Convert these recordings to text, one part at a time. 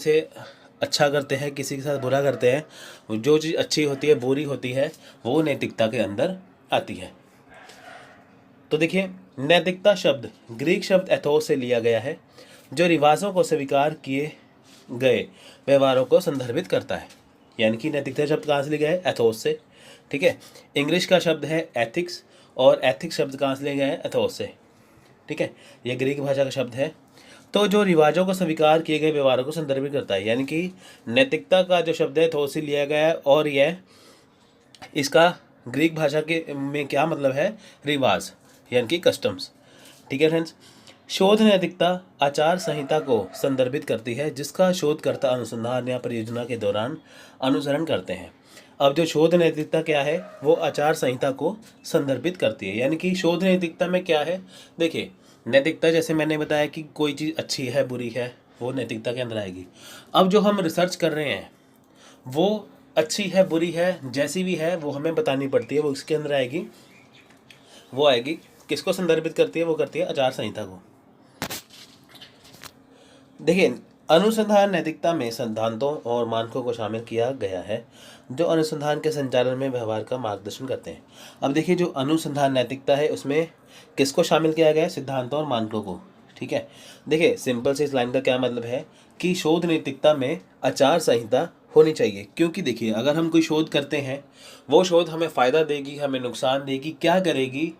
से अच्छा करते हैं, किसी के साथ बुरा करते हैं, जो चीज़ अच्छी होती है बुरी होती है वो नैतिकता के अंदर आती है। तो देखिए, नैतिकता शब्द ग्रीक शब्द एथोस से लिया गया है, जो रिवाजों को स्वीकार किए गए व्यवहारों को संदर्भित करता है। यानी कि नैतिकता शब्द कहाँ से लिया गया है? एथोस से। ठीक है, इंग्लिश का शब्द है एथिक्स, और एथिक्स शब्द कहाँ से लिया गया है? एथोस से। ठीक है, यह ग्रीक भाषा का शब्द है। तो जो रिवाजों को स्वीकार किए गए व्यवहारों को संदर्भित करता है, यानी कि नैतिकता का जो शब्द है एथोस से लिया गया है, और यह इसका ग्रीक भाषा के में क्या मतलब है? रिवाज, यानी कि कस्टम्स। ठीक है फ्रेंड्स, शोध नैतिकता आचार संहिता को संदर्भित करती है, जिसका शोधकर्ता अनुसंधान या परियोजना के दौरान अनुसरण करते हैं। अब जो शोध नैतिकता क्या है? वो आचार संहिता को संदर्भित करती है। यानी कि शोध नैतिकता में क्या है? देखिए, नैतिकता जैसे मैंने बताया कि कोई चीज़ अच्छी है बुरी है, वो नैतिकता के अंदर आएगी। अब जो हम रिसर्च कर रहे हैं वो अच्छी है बुरी है, जैसी भी है वो हमें बतानी पड़ती है, वो इसके अंदर आएगी। वो आएगी, किसको संदर्भित करती है? वो करती है आचार संहिता को। देखिए, अनुसंधान नैतिकता में सिद्धांतों और मानकों को शामिल किया गया है, जो अनुसंधान के संचालन में व्यवहार का मार्गदर्शन करते हैं। अब देखिए, जो अनुसंधान नैतिकता है उसमें किसको शामिल किया गया है? सिद्धांतों और मानकों को। ठीक है, देखिए सिंपल से इस लाइन का क्या मतलब है कि शोध नैतिकता में आचार संहिता होनी चाहिए। क्योंकि देखिए, अगर हम कोई शोध करते हैं, वो शोध हमें फ़ायदा देगी, हमें नुकसान देगी, क्या करेगी,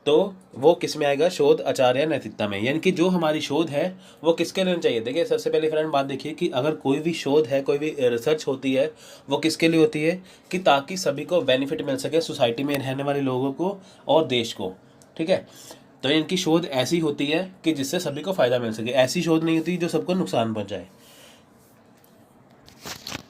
तो वो किस में आएगा? शोध आचार या नैतिकता में। यानी कि जो हमारी शोध है वो किसके लिए चाहिए? देखिए, सबसे पहले फ्रेंड बात देखिए कि अगर कोई भी शोध है, कोई भी रिसर्च होती है, वो किसके लिए होती है? कि ताकि सभी को बेनिफिट मिल सके, सोसाइटी में रहने वाले लोगों को और देश को। ठीक है, तो इनकी शोध ऐसी होती है कि जिससे सभी को फ़ायदा मिल सके। ऐसी शोध नहीं होती जो सबको नुकसान पहुँचाए।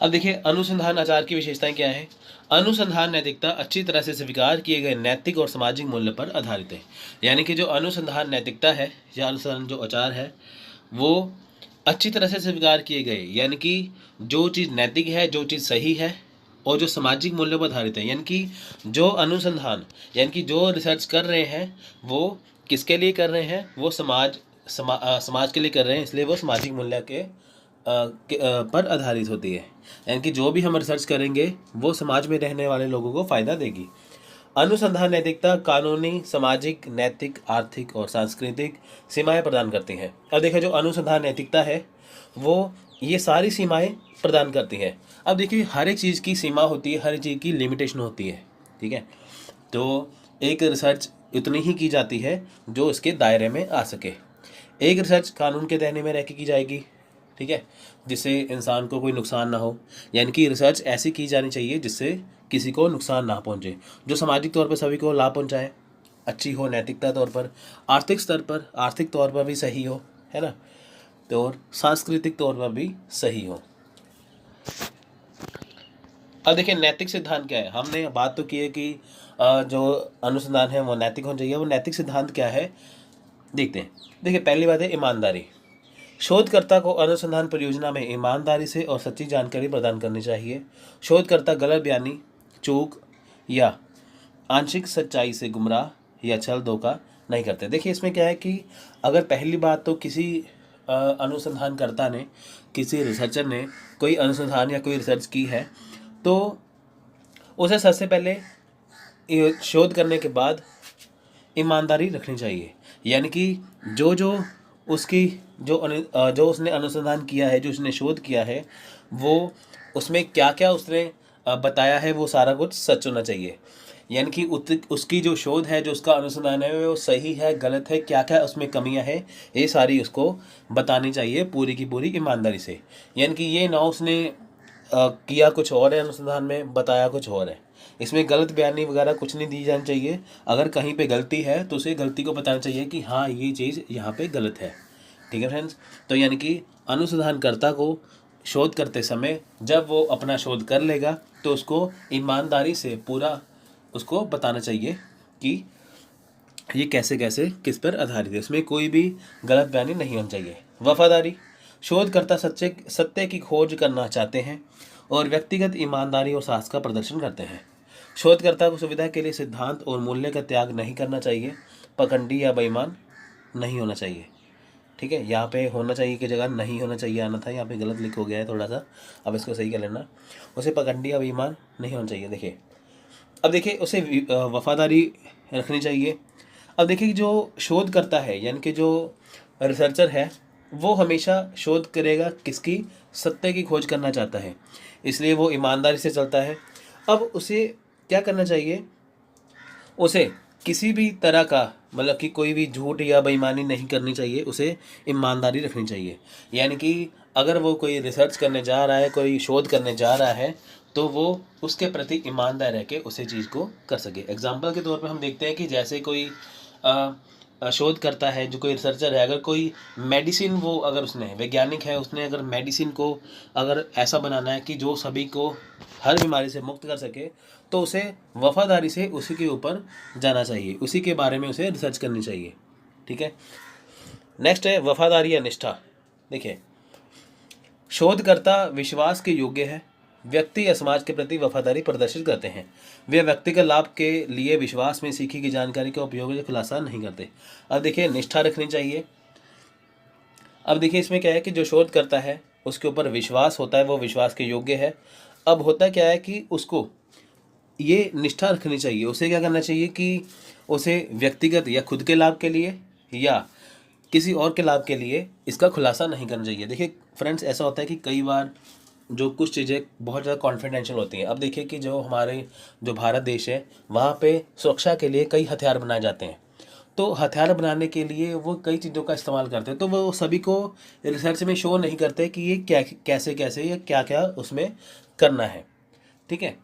अब देखिए, अनुसंधान आचार की विशेषताएं क्या है? अनुसंधान नैतिकता अच्छी तरह से स्वीकार किए गए नैतिक और सामाजिक मूल्य पर आधारित है। यानी कि जो अनुसंधान नैतिकता है या अनुसंधान जो आचार है वो अच्छी तरह से स्वीकार किए गए, यानी कि जो चीज़ नैतिक है, जो चीज़ सही है, और जो सामाजिक मूल्यों पर आधारित है। यानी कि जो अनुसंधान, यानी कि जो रिसर्च कर रहे हैं वो किसके लिए कर रहे हैं? वो समाज के लिए कर रहे हैं, इसलिए वो सामाजिक मूल्य के पर आधारित होती है। यानी कि जो भी हम रिसर्च करेंगे वो समाज में रहने वाले लोगों को फ़ायदा देगी। अनुसंधान नैतिकता कानूनी, सामाजिक, नैतिक, आर्थिक और सांस्कृतिक सीमाएं प्रदान करती हैं। अब देखिए, जो अनुसंधान नैतिकता है वो ये सारी सीमाएं प्रदान करती है। अब देखिए, हर एक चीज़ की सीमा होती है, हर एक चीज़ की लिमिटेशन होती है। ठीक है, तो एक रिसर्च उतनी ही की जाती है जो इसके दायरे में आ सके। एक रिसर्च कानून के दायरे में रह के की जाएगी। ठीक है, जिससे इंसान को कोई नुकसान ना हो। यानी कि रिसर्च ऐसी की जानी चाहिए जिससे किसी को नुकसान ना पहुंचे, जो सामाजिक तौर पर सभी को लाभ पहुंचाए, अच्छी हो, नैतिकता तौर पर, आर्थिक स्तर पर, आर्थिक तौर पर भी सही हो, है ना, तो और सांस्कृतिक तौर पर भी सही हो। अब देखिए, नैतिक सिद्धांत क्या है? हमने बात तो की है कि जो अनुसंधान है वो नैतिक होना चाहिए। वो नैतिक सिद्धांत क्या है देखते हैं। देखिए, पहली बात है ईमानदारी। शोधकर्ता को अनुसंधान परियोजना में ईमानदारी से और सच्ची जानकारी प्रदान करनी चाहिए। शोधकर्ता गलत बयानी, चूक या आंशिक सच्चाई से गुमराह या छल धोखा नहीं करते। देखिए, इसमें क्या है कि अगर पहली बात तो किसी अनुसंधानकर्ता ने, किसी रिसर्चर ने कोई अनुसंधान या कोई रिसर्च की है, तो उसे सबसे पहले ये शोध करने के बाद ईमानदारी रखनी चाहिए। यानी कि जो जो उसकी जो उसने अनुसंधान किया है, जो उसने शोध किया है, वो उसमें क्या क्या उसने बताया है, वो सारा कुछ सच होना चाहिए। यानी कि उसकी जो शोध है, जो उसका अनुसंधान है, वो सही है, गलत है, क्या क्या उसमें कमियां हैं, ये सारी उसको बतानी चाहिए पूरी की पूरी ईमानदारी से। यानी कि ये ना उसने किया कुछ और है, अनुसंधान में बताया कुछ और है। इसमें गलत बयानी वगैरह कुछ नहीं दी जानी चाहिए। अगर कहीं पे गलती है तो उसे गलती को बताना चाहिए कि हाँ, ये चीज़ यहाँ पे गलत है। ठीक है फ्रेंड्स, तो यानी कि अनुसंधानकर्ता को शोध करते समय जब वो अपना शोध कर लेगा तो उसको ईमानदारी से पूरा उसको बताना चाहिए कि ये कैसे कैसे किस पर आधारित है, इसमें कोई भी गलत बयानी नहीं होनी चाहिए। वफादारी। शोधकर्ता सत्य की खोज करना चाहते हैं और व्यक्तिगत ईमानदारी और साहस का प्रदर्शन करते हैं। शोधकर्ता को सुविधा के लिए सिद्धांत और मूल्य का त्याग नहीं करना चाहिए, पखंडी या बेईमान नहीं होना चाहिए। ठीक है, यहाँ पे होना चाहिए की जगह नहीं होना चाहिए आना था, यहाँ पे गलत लिख हो गया है थोड़ा सा, अब इसको सही कर लेना। उसे पाखंडी या बेईमान नहीं होना चाहिए। देखिए अब देखिए उसे वफादारी रखनी चाहिए। अब देखिए कि जो शोध करता है यानी कि जो रिसर्चर है वो हमेशा शोध करेगा किसकी, सत्य की खोज करना चाहता है, इसलिए वो ईमानदारी से चलता है। अब उसे क्या करना चाहिए, उसे किसी भी तरह का मतलब कि कोई भी झूठ या बेईमानी नहीं करनी चाहिए, उसे ईमानदारी रखनी चाहिए। यानी कि अगर वो कोई रिसर्च करने जा रहा है, कोई शोध करने जा रहा है, तो वो उसके प्रति ईमानदार रह के उसे चीज़ को कर सके। एग्जाम्पल के तौर पे हम देखते हैं कि जैसे कोई शोध करता है, जो कोई रिसर्चर है, अगर कोई मेडिसिन वो अगर उसने वैज्ञानिक है, उसने अगर मेडिसिन को अगर ऐसा बनाना है कि जो सभी को हर बीमारी से मुक्त कर सके, तो उसे वफादारी से उसी के ऊपर जाना चाहिए, उसी के बारे में उसे रिसर्च करनी चाहिए। ठीक है, नेक्स्ट है वफादारी या निष्ठा। देखिए शोधकर्ता विश्वास के योग्य है, व्यक्ति या समाज के प्रति वफादारी प्रदर्शित करते हैं, वे व्यक्तिगत लाभ के लिए विश्वास में सीखी गई जानकारी का उपयोग या खुलासा नहीं करते। अब देखिए निष्ठा रखनी चाहिए। अब देखिए इसमें क्या है कि जो शोध करता है उसके ऊपर विश्वास होता है, वो विश्वास के योग्य है। अब होता क्या है कि उसको ये निष्ठा रखनी चाहिए, उसे क्या करना चाहिए कि उसे व्यक्तिगत या खुद के लाभ के लिए या किसी और के लाभ के लिए इसका खुलासा नहीं करना चाहिए। देखिए फ्रेंड्स ऐसा होता है कि कई बार जो कुछ चीज़ें बहुत ज़्यादा कॉन्फिडेंशियल होती हैं। अब देखिए कि जो हमारे जो भारत देश है वहाँ पे सुरक्षा के लिए कई हथियार बनाए जाते हैं, तो हथियार बनाने के लिए वो कई चीज़ों का इस्तेमाल करते हैं, तो वो सभी को रिसर्च में शो नहीं करते कि ये क्या कैसे कैसे या क्या क्या उसमें करना है। ठीक है,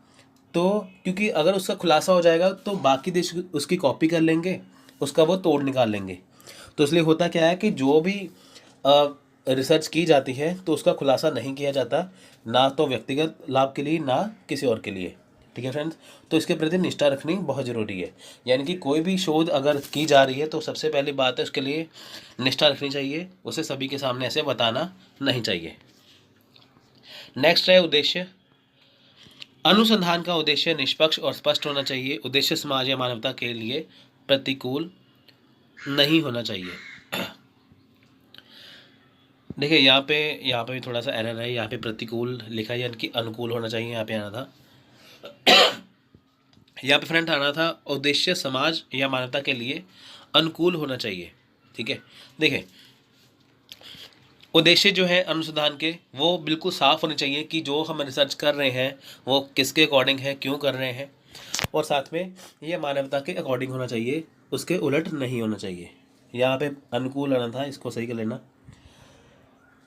तो क्योंकि अगर उसका खुलासा हो जाएगा तो बाकी देश उसकी कॉपी कर लेंगे, उसका वो तोड़ निकाल लेंगे। तो इसलिए होता क्या है कि जो भी रिसर्च की जाती है तो उसका खुलासा नहीं किया जाता, ना तो व्यक्तिगत लाभ के लिए ना किसी और के लिए। ठीक है फ्रेंड्स, तो इसके प्रति निष्ठा रखनी बहुत ज़रूरी है। यानी कि कोई भी शोध अगर की जा रही है तो सबसे पहली बात है उसके लिए निष्ठा रखनी चाहिए, उसे सभी के सामने ऐसे बताना नहीं चाहिए। नेक्स्ट है उद्देश्य। अनुसंधान का उद्देश्य निष्पक्ष और स्पष्ट होना चाहिए, उद्देश्य समाज या मानवता के लिए प्रतिकूल नहीं होना चाहिए। देखिए यहाँ पे भी थोड़ा सा एरर है, यहाँ पे प्रतिकूल लिखा है यानी कि अनुकूल होना चाहिए, यहाँ पे आना था यहाँ पे फ्रेंड आना था उद्देश्य समाज या मानवता के लिए अनुकूल होना चाहिए। ठीक है, देखिए उद्देश्य जो है अनुसंधान के वो बिल्कुल साफ होने चाहिए कि जो हम रिसर्च कर रहे हैं वो किसके अकॉर्डिंग है, क्यों कर रहे हैं, और साथ में ये मानवता के अकॉर्डिंग होना चाहिए, उसके उलट नहीं होना चाहिए। यहाँ पे अनुकूल आना था, इसको सही कर लेना।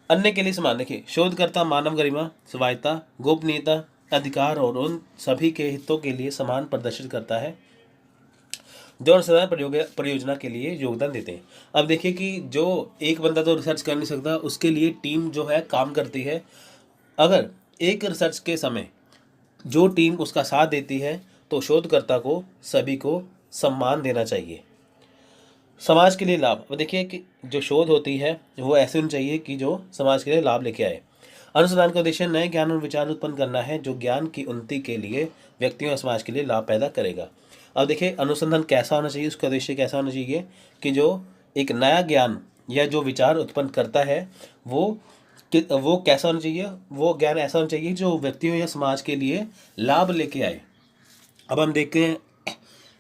अन्य के लिए समान। देखिए शोधकर्ता मानव गरिमा, स्वायत्ता, गोपनीयता, अधिकार और उन सभी के हितों के लिए समान प्रदर्शित करता है जो अनुसंधान परियोजना के लिए योगदान देते हैं। अब देखिए कि जो एक बंदा तो रिसर्च कर नहीं सकता, उसके लिए टीम जो है काम करती है। अगर एक रिसर्च के समय जो टीम उसका साथ देती है तो शोधकर्ता को सभी को सम्मान देना चाहिए। समाज के लिए लाभ। अब देखिए कि जो शोध होती है वो ऐसे होनी चाहिए कि जो समाज के लिए लाभ लेके आए। अनुसंधान का उद्देश्य नए ज्ञान और विचार उत्पन्न करना है जो ज्ञान की उन्नति के लिए व्यक्तियों और समाज के लिए लाभ पैदा करेगा। अब देखिए अनुसंधान कैसा होना चाहिए, उसका उद्देश्य कैसा होना चाहिए कि जो एक नया ज्ञान या जो विचार उत्पन्न करता है वो कैसा होना चाहिए, वो ज्ञान ऐसा होना चाहिए जो व्यक्तियों या समाज के लिए लाभ लेके आए। अब हम देखते हैं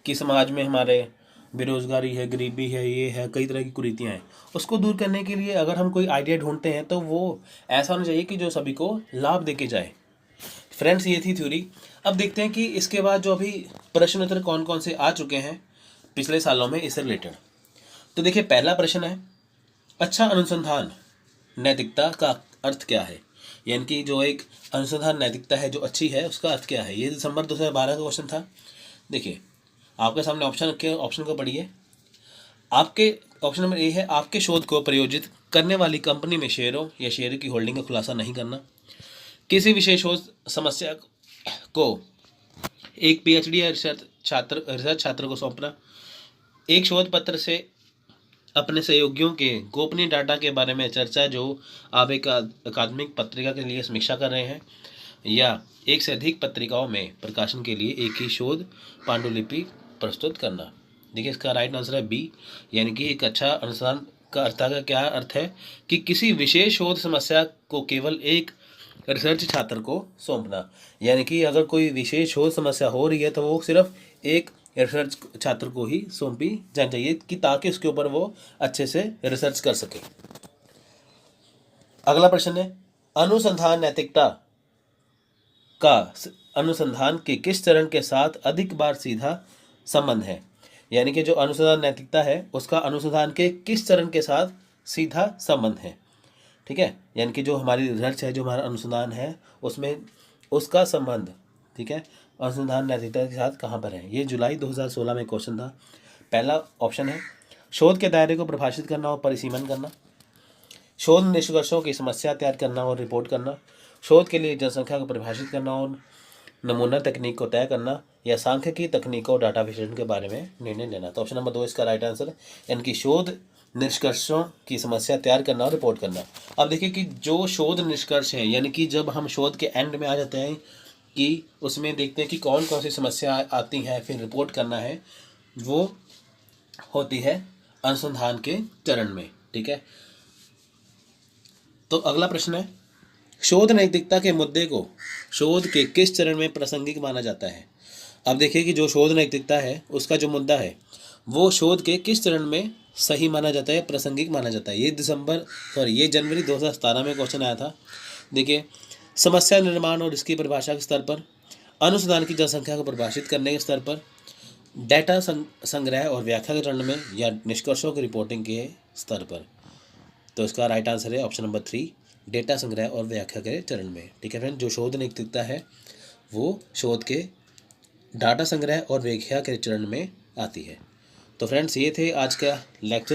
कि समाज में हमारे बेरोजगारी है, गरीबी है, ये है, कई तरह की कुरीतियाँ हैं, उसको दूर करने के लिए अगर हम कोई आइडिया ढूंढते हैं तो वो ऐसा होना चाहिए कि जो सभी को लाभ देके जाए। फ्रेंड्स ये थी थ्योरी। अब देखते हैं कि इसके बाद जो अभी प्रश्न उत्तर कौन कौन से आ चुके हैं पिछले सालों में इससे रिलेटेड। तो देखिए पहला प्रश्न है, अच्छा अनुसंधान नैतिकता का अर्थ क्या है। यानी कि जो एक अनुसंधान नैतिकता है जो अच्छी है उसका अर्थ क्या है। ये दिसंबर 2012 का क्वेश्चन था। देखिए आपके सामने ऑप्शन रखे हैं, ऑप्शन को पढ़िए। आपके ऑप्शन नंबर ए है, आपके शोध को प्रायोजित करने वाली कंपनी में शेयरों या शेयर की होल्डिंग का खुलासा नहीं करना। किसी विशेष शोध समस्या को एक पीएचडी या रिसर्च छात्र को सौंपना। एक शोध पत्र से अपने सहयोगियों के गोपनीय डाटा के बारे में चर्चा जो आप एक अकादमिक पत्रिका के लिए समीक्षा कर रहे हैं, या एक से अधिक पत्रिकाओं में प्रकाशन के लिए एक ही शोध पांडुलिपि प्रस्तुत करना। देखिए इसका राइट आंसर है बी, यानी कि एक अच्छा अनुसंधान कर्ता का क्या अर्थ है कि किसी विशेष शोध समस्या को केवल एक रिसर्च छात्र को सौंपना। यानी कि अगर कोई विशेष शोध समस्या हो रही है तो वो सिर्फ एक रिसर्च छात्र को ही सौंपी जानी चाहिए कि ताकि उसके ऊपर वो अच्छे से रिसर्च कर सके। अगला प्रश्न है, अनुसंधान नैतिकता का अनुसंधान के किस चरण के साथ अधिक बार सीधा संबंध है। यानी कि जो अनुसंधान नैतिकता है उसका अनुसंधान के किस चरण के साथ सीधा संबंध है। ठीक है, यानी कि जो हमारी रिसर्च है, जो हमारा अनुसंधान है, उसमें उसका संबंध, ठीक है, अनुसंधान नैतिकता के साथ कहाँ पर है। ये जुलाई 2016 में क्वेश्चन था। पहला ऑप्शन है शोध के दायरे को परिभाषित करना और परिसीमन करना, शोध निष्कर्षों की समस्या तैयार करना और रिपोर्ट करना, शोध के लिए जनसंख्या को परिभाषित करना और नमूना तकनीक को तय करना, या सांख्यिकी तकनीकों और डाटा विश्लेषण के बारे में निर्णय लेना। तो ऑप्शन नंबर 2 इसका राइट आंसर है, यानी कि शोध निष्कर्षों की समस्या तैयार करना और रिपोर्ट करना। अब देखिए कि जो शोध निष्कर्ष है, यानी कि जब हम शोध के एंड में आ जाते हैं कि उसमें देखते हैं कि कौन कौन सी समस्या आती हैं, फिर रिपोर्ट करना है, वो होती है अनुसंधान के चरण में। ठीक है, तो अगला प्रश्न है, शोध नैतिकता के मुद्दे को शोध के किस चरण में प्रासंगिक माना जाता है। अब देखिए कि जो शोध नैतिकता है उसका जो मुद्दा है वो शोध के किस चरण में सही माना जाता है, प्रासंगिक माना जाता है। ये जनवरी 2017 में क्वेश्चन आया था। देखिए, समस्या निर्माण और इसकी परिभाषा के स्तर पर, अनुसंधान की जनसंख्या को परिभाषित करने के स्तर पर, डेटा संग्रह और व्याख्या के चरण में, या निष्कर्षों की रिपोर्टिंग के स्तर पर। तो इसका राइट आंसर है ऑप्शन नंबर 3, डेटा संग्रह और व्याख्या के चरण में। ठीक है फ्रेंड, जो शोध नैतिकता है वो शोध के डाटा संग्रह और व्याख्या के चरण में आती है। तो फ्रेंड्स, ये थे आज का लेक्चर।